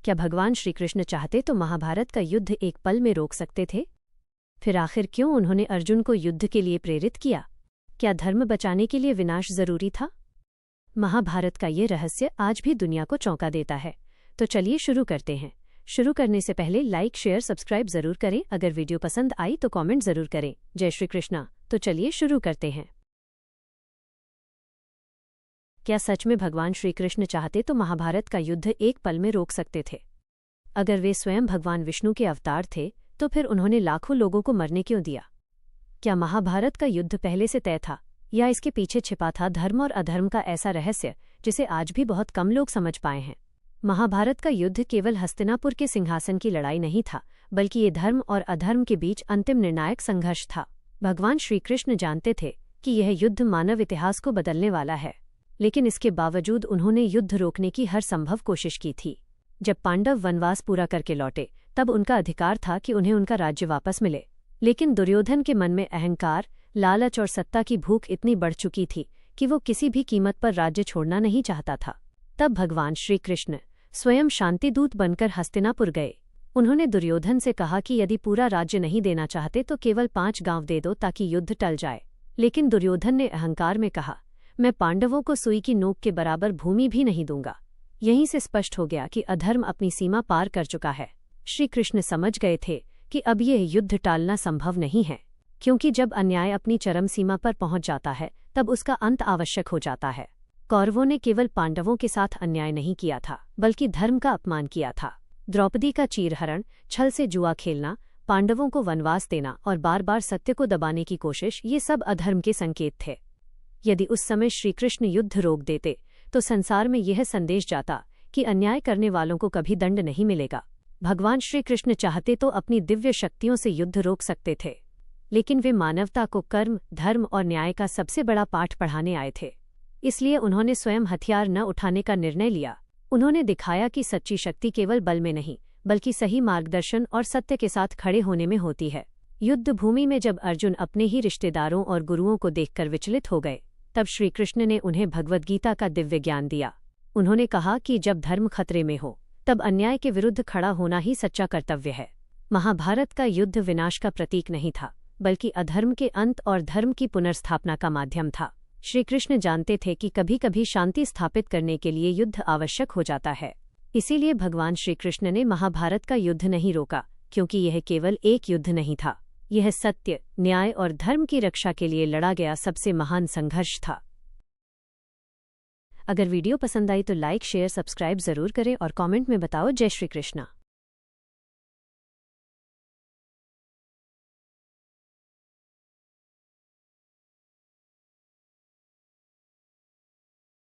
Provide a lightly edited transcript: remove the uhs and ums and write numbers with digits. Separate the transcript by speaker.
Speaker 1: क्या भगवान श्री कृष्ण चाहते तो महाभारत का युद्ध एक पल में रोक सकते थे? फिर आखिर क्यों उन्होंने अर्जुन को युद्ध के लिए प्रेरित किया? क्या धर्म बचाने के लिए विनाश जरूरी था? महाभारत का ये रहस्य आज भी दुनिया को चौंका देता है। तो चलिए शुरू करते हैं। शुरू करने से पहले लाइक, शेयर, सब्सक्राइब जरूर करें। अगर वीडियो पसंद आई तो कमेंट जरूर करें। जय श्री कृष्णा। तो चलिए शुरू करते हैं। क्या सच में भगवान श्री कृष्ण चाहते तो महाभारत का युद्ध एक पल में रोक सकते थे? अगर वे स्वयं भगवान विष्णु के अवतार थे तो फिर उन्होंने लाखों लोगों को मरने क्यों दिया? क्या महाभारत का युद्ध पहले से तय था या इसके पीछे छिपा था धर्म और अधर्म का ऐसा रहस्य जिसे आज भी बहुत कम लोग समझ पाए हैं? महाभारत का युद्ध केवल हस्तिनापुर के सिंहासन की लड़ाई नहीं था, बल्कि ये धर्म और अधर्म के बीच अंतिम निर्णायक संघर्ष था। भगवान श्रीकृष्ण जानते थे कि यह युद्ध मानव इतिहास को बदलने वाला है, लेकिन इसके बावजूद उन्होंने युद्ध रोकने की हर संभव कोशिश की थी। जब पांडव वनवास पूरा करके लौटे तब उनका अधिकार था कि उन्हें उनका राज्य वापस मिले, लेकिन दुर्योधन के मन में अहंकार, लालच और सत्ता की भूख इतनी बढ़ चुकी थी कि वो किसी भी कीमत पर राज्य छोड़ना नहीं चाहता था। तब भगवान श्रीकृष्ण स्वयं शांतिदूत बनकर हस्तिनापुर गए। उन्होंने दुर्योधन से कहा कि यदि पूरा राज्य नहीं देना चाहते तो केवल 5 गांव दे दो ताकि युद्ध टल जाए। लेकिन दुर्योधन ने अहंकार में कहा, मैं पांडवों को सुई की नोक के बराबर भूमि भी नहीं दूंगा। यहीं से स्पष्ट हो गया कि अधर्म अपनी सीमा पार कर चुका है। श्री कृष्ण समझ गए थे कि अब यह युद्ध टालना संभव नहीं है, क्योंकि जब अन्याय अपनी चरम सीमा पर पहुंच जाता है तब उसका अंत आवश्यक हो जाता है। कौरवों ने केवल पांडवों के साथ अन्याय नहीं किया था, बल्कि धर्म का अपमान किया था। द्रौपदी का चीरहरण, छल से जुआ खेलना, पांडवों को वनवास देना और बार बार सत्य को दबाने की कोशिश, ये सब अधर्म के संकेत थे। यदि उस समय श्रीकृष्ण युद्ध रोक देते तो संसार में यह संदेश जाता कि अन्याय करने वालों को कभी दंड नहीं मिलेगा। भगवान श्रीकृष्ण चाहते तो अपनी दिव्य शक्तियों से युद्ध रोक सकते थे, लेकिन वे मानवता को कर्म, धर्म और न्याय का सबसे बड़ा पाठ पढ़ाने आए थे। इसलिए उन्होंने स्वयं हथियार न उठाने का निर्णय लिया। उन्होंने दिखाया कि सच्ची शक्ति केवल बल में नहीं, बल्कि सही मार्गदर्शन और सत्य के साथ खड़े होने में होती है। युद्ध भूमि में जब अर्जुन अपने ही रिश्तेदारों और गुरुओं को देखकर विचलित हो गए, तब श्रीकृष्ण ने उन्हें भगवद्गीता का दिव्य ज्ञान दिया। उन्होंने कहा कि जब धर्म खतरे में हो तब अन्याय के विरुद्ध खड़ा होना ही सच्चा कर्तव्य है। महाभारत का युद्ध विनाश का प्रतीक नहीं था, बल्कि अधर्म के अंत और धर्म की पुनर्स्थापना का माध्यम था। श्रीकृष्ण जानते थे कि कभी कभी शांति स्थापित करने के लिए युद्ध आवश्यक हो जाता है। इसीलिए भगवान श्रीकृष्ण ने महाभारत का युद्ध नहीं रोका, क्योंकि यह केवल एक युद्ध नहीं था। यह सत्य, न्याय और धर्म की रक्षा के लिए लड़ा गया सबसे महान संघर्ष था। अगर वीडियो पसंद आई तो लाइक, शेयर, सब्सक्राइब जरूर करें और कमेंट में बताओ जय श्री कृष्णा।